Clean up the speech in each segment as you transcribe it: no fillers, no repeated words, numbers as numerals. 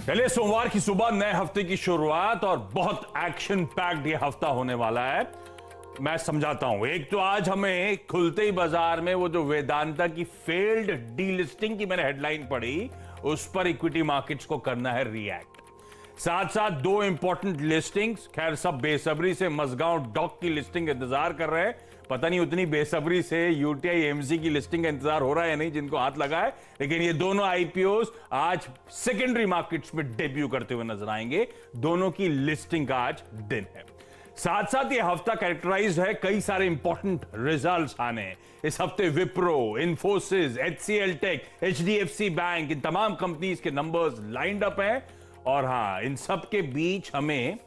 चलिए, सोमवार की सुबह नए हफ्ते की शुरुआत और बहुत एक्शन पैक्ड ये हफ्ता होने वाला है। मैं समझाता हूं। एक तो आज हमें खुलते ही बाजार में वो जो वेदांता की फेल्ड डीलिस्टिंग की मैंने हेडलाइन पढ़ी, उस पर इक्विटी मार्केट्स को करना है रिएक्ट। साथ साथ दो इंपॉर्टेंट लिस्टिंग्स, खैर सब बेसब्री से मसगांव डॉक की लिस्टिंग इंतजार कर रहे हैं। पता नहीं उतनी बेसब्री से यूटीआई एमसी की लिस्टिंग का इंतजार हो रहा है या नहीं, जिनको हाथ लगा है। लेकिन ये दोनों आईपीओस आज सेकेंडरी मार्केट्स में डेब्यू करते हुए नजर आएंगे। दोनों की लिस्टिंग का आज दिन है। साथ साथ ये हफ्ता कैरेक्टराइज्ड है कई सारे इंपॉर्टेंट रिजल्ट्स आने हैं। इस हफ्ते विप्रो, इन्फोसिस, एचसीएल टेक, एचडीएफसी बैंक, इन तमाम कंपनीज के नंबर्स लाइंड अप हैं। और हां, इन सब के बीच हमें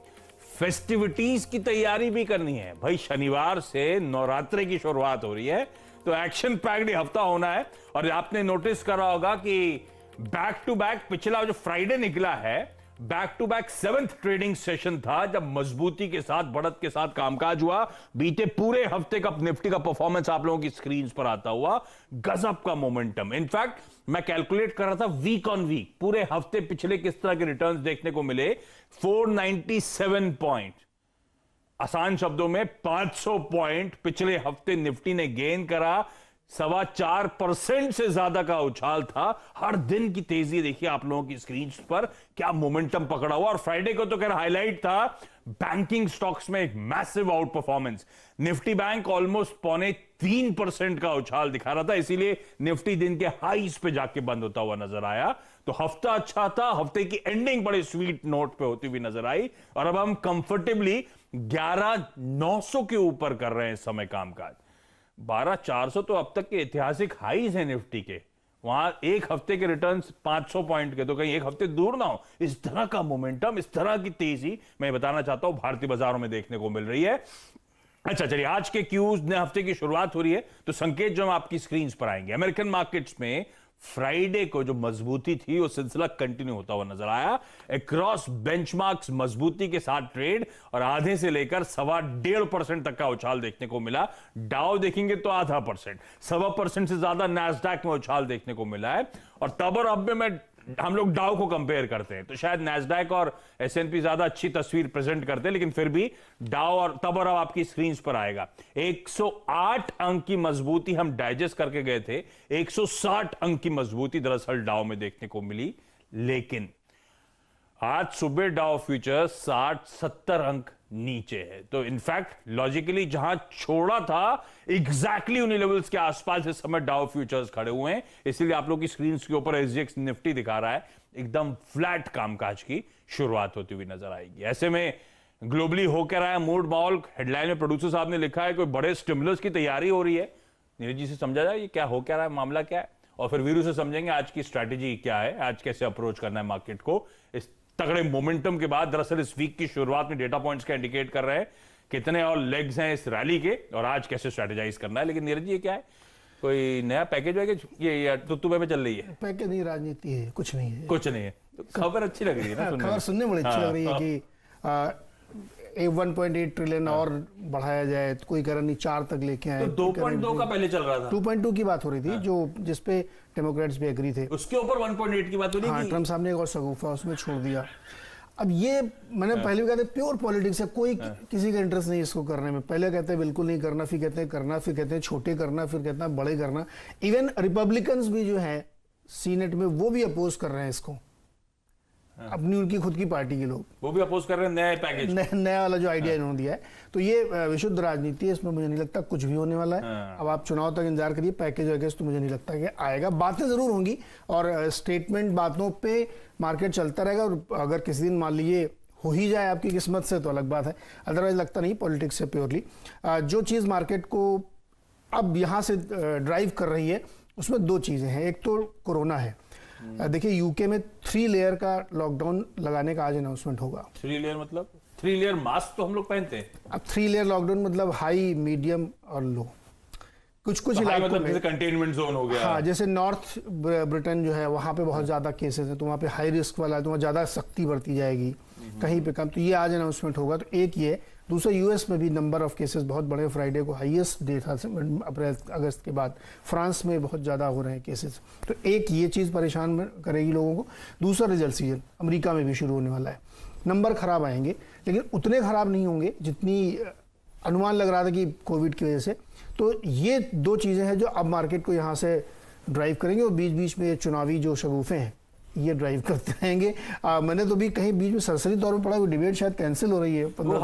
फेस्टिविटीज की तैयारी भी करनी है। भाई, शनिवार से नवरात्रि की शुरुआत हो रही है, तो एक्शन पैक्ड हफ्ता होना है। और आपने नोटिस करा होगा कि बैक टू बैक पिछला जो फ्राइडे निकला है, back to back 7th trading session था, जब मजबूती के साथ, बढ़त के साथ कामकाज हुआ। बीते पूरे हफ्ते का निफ्टी का परफॉर्मेंस आप लोगों की स्क्रीन पर आता हुआ, गजब का मोमेंटम। इनफैक्ट मैं कैलकुलेट कर रहा था वीक ऑन वीक, पूरे हफ्ते पिछले किस तरह के रिटर्न्स देखने को मिले। 497 पॉइंट, आसान शब्दों में 500 पॉइंट पिछले हफ्ते निफ्टी ने गेन करा। 4.25% से ज्यादा का उछाल था। हर दिन की तेजी देखिए आप लोगों की स्क्रीन पर, क्या मोमेंटम पकड़ा हुआ। और फ्राइडे को तो खैर हाईलाइट था बैंकिंग स्टॉक्स में एक massive out performance. Nifty bank almost 3.25% का उछाल दिखा रहा था, इसीलिए निफ्टी दिन के हाईस पे जाके बंद होता हुआ नजर आया। तो हफ्ता अच्छा था, हफ्ते की एंडिंग बड़े स्वीट नोट पे होती हुई नजर आई। और अब हम कंफर्टेबली 11,900 के ऊपर कर रहे हैं इस समय कामकाज। 12,400 तो अब तक के ऐतिहासिक हाईज हैं निफ्टी के। वहां एक हफ्ते के रिटर्न्स 500 पॉइंट के, तो कहीं एक हफ्ते दूर ना हो। इस तरह का मोमेंटम, इस तरह की तेजी मैं बताना चाहता हूं भारतीय बाजारों में देखने को मिल रही है। अच्छा, चलिए, आज के क्यूज, नए हफ्ते की शुरुआत हो रही है, तो संकेत जो हम आपकी स्क्रीन पर आएंगे। अमेरिकन मार्केट्स में फ्राइडे को जो मजबूती थी, वो सिलसिला कंटिन्यू होता हुआ नजर आया। अक्रॉस बेंचमार्क्स मजबूती के साथ ट्रेड, और आधे से लेकर 1.25% तक का उछाल देखने को मिला। डाउ देखेंगे तो 0.5%, 1.25% से ज्यादा नैस्डैक में उछाल देखने को मिला है। और तब और अब में हम लोग डाउ को कंपेयर करते हैं, तो शायद नैस्डैक और एसएनपी ज्यादा अच्छी तस्वीर प्रेजेंट करते हैं, लेकिन फिर भी डाउ और तब और अब आपकी स्क्रीन पर आएगा। 108 अंक की मजबूती हम डाइजेस्ट करके गए थे, 160 अंक की मजबूती दरअसल डाउ में देखने को मिली। लेकिन आज सुबह डाउ फ्यूचर 60-70 अंक नीचे है। तो इनफैक्ट लॉजिकली जहां छोड़ा था, एग्जैक्टली उन्हीं लेवल्स के आसपास इस समय डाउ फ्यूचर्स खड़े हुए हैं। इसीलिए आप लोग की स्क्रीन के ऊपर एसजीएक्स निफ्टी दिखा रहा है, एकदम फ्लैट कामकाज की शुरुआत होती हुई नजर आएगी। ऐसे में ग्लोबली हो क्या रहा है मूड माहौल, हेडलाइन में प्रोड्यूसर साहब ने लिखा है कोई बड़े स्टिमुलस की तैयारी हो रही है। नीरज जी से समझा जाए ये क्या हो क्या रहा है, मामला क्या है, और फिर वीरू से समझेंगे आज की स्ट्रैटेजी क्या है, आज कैसे अप्रोच करना है मार्केट को। इस तगड़े मोमेंटम के बाद दरअसल इस वीक की शुरुआत में डेटा पॉइंट्स का इंडिकेट कर रहे हैं कितने और लेग्स हैं इस रैली के, और आज कैसे स्ट्रेटेजाइज करना है। लेकिन नीरज जी, ये क्या है, कोई नया पैकेज है? ये तुत्तुबे में चल रही है? पैकेज नहीं, राजनीति है, कुछ नहीं है। कुछ नहीं है, तो खबर अच्छी लग रही है ना, खबर सुनने में बड़ी अच्छी लग रही है कि 1.8 ट्रिलियन और बढ़ाया जाए, तो कोई कारण नहीं 4 तक लेके आए। तो 2.2 का पहले चल रहा था, 2.2 की बात हो रही थी, जो जिसपे डेमोक्रेट्स भी एग्री थे। उसके ऊपर 1.8 की बात हो रही थी। ट्रम्प साहब ने एक और शगुफा उसमें छोड़ दिया। अब ये मैंने पहले भी कहा था, प्योर पॉलिटिक्स है, कोई किसी का इंटरेस्ट नहीं इसको करने में। पहले कहते हैं बिल्कुल नहीं करना, फिर कहते हैं करना, फिर कहते हैं छोटे करना, फिर कहते हैं बड़े करना। इवन रिपब्लिकन्स भी जो है सीनेट में, वो भी अपोज कर रहे हैं इसको, अपनी उनकी खुद की पार्टी के लोग वो भी अपोज कर रहे हैं नए पैकेज, नया वाला जो आइडिया इन्होंने दिया है। तो ये विशुद्ध राजनीति है, इसमें मुझे नहीं लगता कुछ भी होने वाला है। अब आप चुनाव तक इंतजार करिए, पैकेज वैकेज तो मुझे नहीं लगता कि आएगा। बातें जरूर होंगी और स्टेटमेंट, बातों पे मार्केट चलता रहेगा। और अगर किसी दिन मान लीजिए हो ही जाए आपकी किस्मत से, तो अलग बात है, अदरवाइज लगता नहीं पॉलिटिक्स से प्योरली। जो चीज़ मार्केट को अब यहाँ से ड्राइव कर रही है, उसमें 2 चीज़ें हैं। एक तो कोरोना है। देखिए, यूके में 3 लेयर का लॉकडाउन लगाने का आज अनाउंसमेंट होगा। 3 लेयर मतलब 3 लेयर मास्क तो हम लोग पहनते हैं। अब 3 लेयर लॉकडाउन मतलब हाई, मीडियम और लो। कुछ तो इलाकों मतलब में, जैसे कंटेनमेंट जोन हो गया, हाँ, जैसे नॉर्थ ब्रिटेन जो है, वहाँ पे बहुत ज़्यादा केसेस हैं, तो वहाँ पे हाई रिस्क वाला है, तो वहाँ ज़्यादा सख्ती बरती जाएगी। कहीं पे कम, तो ये आज अनाउंसमेंट होगा। तो एक ये, दूसरा यूएस में भी नंबर ऑफ केसेस बहुत बड़े, फ्राइडे को हाईएस्ट डे था अप्रैल अगस्त के बाद। फ्रांस में बहुत ज़्यादा हो रहे हैं केसेस, तो एक ये चीज़ परेशान करेगी लोगों को। दूसरा रिजल्ट सीजन अमेरिका में भी शुरू होने वाला है, नंबर खराब आएंगे, लेकिन उतने खराब नहीं होंगे जितनी अनुमान लग रहा था कि कोविड की वजह से। तो ये दो चीज़ें हैं जो अब मार्केट को यहाँ से ड्राइव करेंगे, और बीच बीच में चुनावी जो शगुफे हैं ये ड्राइव करते रहेंगे। मैंने तो भी कहीं बीच में सरसरी तौर पर पढ़ा, वो डिबेट शायद कैंसिल हो रही है। वो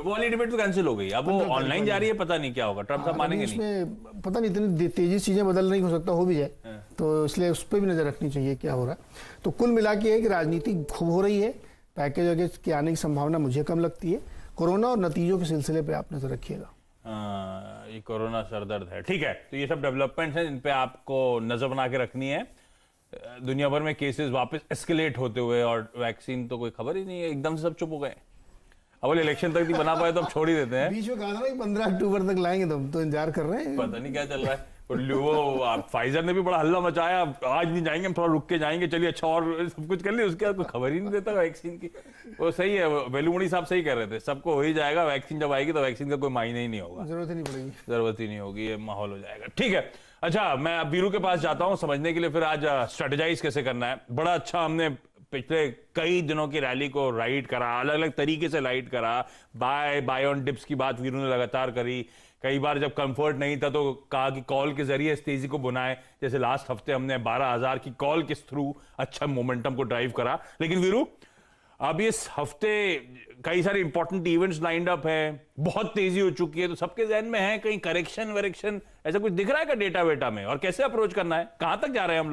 वाली डिबेट तो कैंसिल हो गई, अब वो ऑनलाइन जा रही है, पता नहीं क्या होगा, ट्रम्प साहब मानेंगे नहीं। इसमें पता नहीं, इतनी तेजी से चीजें बदल रही, हो सकता हो भी जाए, तो इसलिए उस पर भी नजर रखनी चाहिए क्या हो रहा है। तो कुल मिला के है कि राजनीति खूब हो रही है, पैकेज वैकेज के आने की संभावना मुझे कम लगती है। कोरोना और नतीजों के सिलसिले पे आप नजर रखिएगा। ये कोरोना सरदर्द है, ठीक है। तो ये सब डेवलपमेंट्स हैं जिन पे आपको नजर बना के रखनी है। दुनिया भर में केसेस वापस एस्केलेट होते हुए, और वैक्सीन तो कोई खबर ही नहीं है, एकदम से सब चुप हो गए। अब वो इलेक्शन तक नहीं बना पाए तो अब छोड़ ही देते हैं। बीच में कहा था ना कि 15 अक्टूबर तक लाएंगे, तो इंतजार कर रहे हैं, पता नहीं क्या चल रहा है। वो फाइजर ने भी बड़ा हल्ला मचाया, आज नहीं जाएंगे, हम थोड़ा रुक के जाएंगे, चलिए अच्छा, और सब कुछ कर लिया, उसके बाद कोई खबर ही नहीं देता वैक्सीन की। वो सही है, वेलुमणि साहब सही कह रहे थे, सबको हो ही जाएगा, वैक्सीन जब आएगी तो वैक्सीन का कोई मायने ही नहीं होगा, जरूरत ही नहीं पड़ेगी, जरूरत ही नहीं होगी, ये माहौल हो जाएगा। ठीक है, अच्छा मैं अब वीरू के पास जाता हूँ समझने के लिए फिर आज स्ट्रेटेजाइज कैसे करना है। बड़ा अच्छा हमने पिछले कई दिनों की रैली को राइड करा, अलग अलग तरीके से राइड करा, बाय ऑन डिप्स की बात वीरू ने लगातार करी। कई बार जब कंफर्ट नहीं था तो कहा कि कॉल के जरिए इस तेजी को बुनाए, जैसे लास्ट हफ्ते हमने 12,000 की कॉल के थ्रू अच्छा मोमेंटम को ड्राइव करा। लेकिन वीरू, अब इस हफ्ते कई सारे इंपॉर्टेंट इवेंट्स लाइंड अप है, बहुत तेजी हो चुकी है, तो सबके जहन में है कहीं करेक्शन वरेक्शन ऐसा कुछ दिख रहा है क्या डेटा वेटा में, और कैसे अप्रोच करना है, कहां तक जा रहे हैं हम लोग?